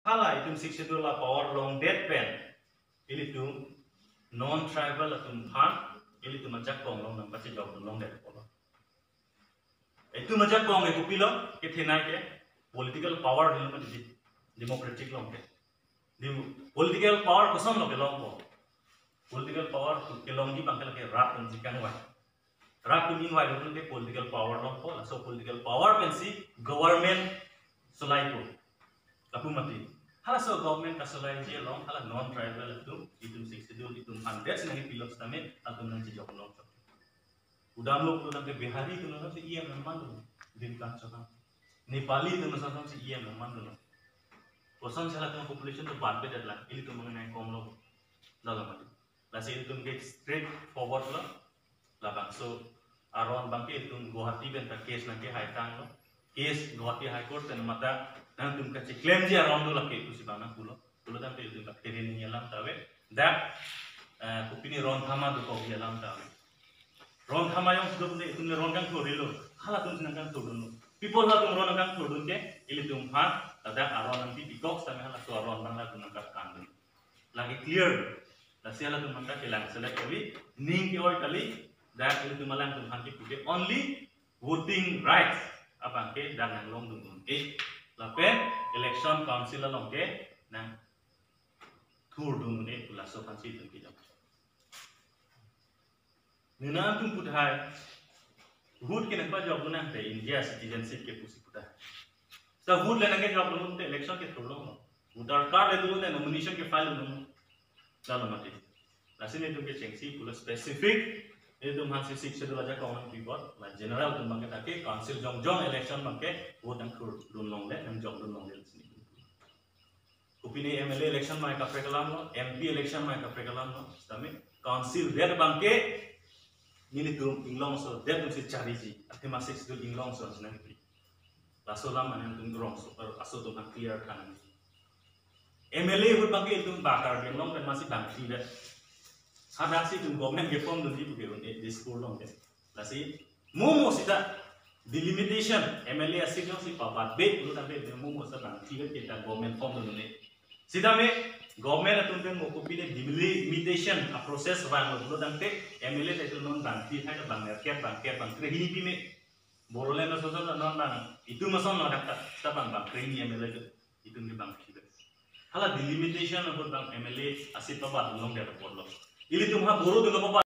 hala itum 62 la power long dead pen ili tu non tribal atum phan ili tu majak kong long nam pasi job long dead polo itu majak kong e kupilo ke thenai ke political power dilu ma democratic long ke political power kosom lo ke long po political power ke long di bangkal ke rat kan jikang wa rat tu min wa lo ke political power long po so political power can see government solai po lapu mati hala so government ka solai je long hala non tribal tu itum 62 itum 100 nahi pilots tame atum nang je job long udam lo tu nang ke bihari tu nang se em man lo din kan chana nepali tu nang se em man lo kosan sala tu population tu baat pe datla ili tu mangai kom lo dalam mati la se itum ke straight forward lo la bang so aron bang ke itum guwahati ben ta case nang ke hai tang lo case guwahati high court ten mata nang tum ka claim je around lo lake tu sibana pulo dam pe itum ka terin ni alam tawe that kupini ron thama du ko bi alam tawe ron thama yong sudah ne itum ron kang thori lo hala tum nang kang thorun lo people ha tum ron kang thorun ke ili tum ha ada aron nang bi box tame hala so aron bang la tum nang ka kan lagi clear la siala tum nang ka kelang select kali ning ke oi kali that ili tum malang tum han ki puke only voting rights apa ke dan nang long dum ke lapen election council long ke nang thur dum ne pula so kan si tum ki jam nina tum puthai vote ke nak job nang te india citizenship ke pusi puta sa vote lena ke job nang te election ke thur long voter card le dum ne nomination ke file dum chalo mati lasine tum ke chengsi pula specific itu masih siksa dulu aja kawan keyboard, lah general tu bangke tapi council jong election bangke, vote yang kur dunlong le, yang jong dunlong le sini. Upini MLA election mai kapre kalam lo, MP election mai kapre kalam lo, tapi council der bangke, ini tu inglong so, der tu si cari ji, ati masih situ inglong so senang itu. Laso lama yang tu grong so, aso tu nak clear kan. MLA vote bangke itu bakar inglong kan masih bangki deh. Ada sih tu government ke form tu di school dong deh. Lasi, mumu sida delimitation MLA asik dong si papat bet lu tapi mumu sedang tiga kita government form tu ni. Sida me government tu kan muku pilih delimitation a process bang lu dong te MLA itu non bang ti hai bang merket bang kerhini pi me borole na sosok non bang itu mason non ada kita bang kerhini MLA itu ni bang kita. Hala delimitation aku bang MLA asik papat long dia terpotong. Ili tumha boru dulu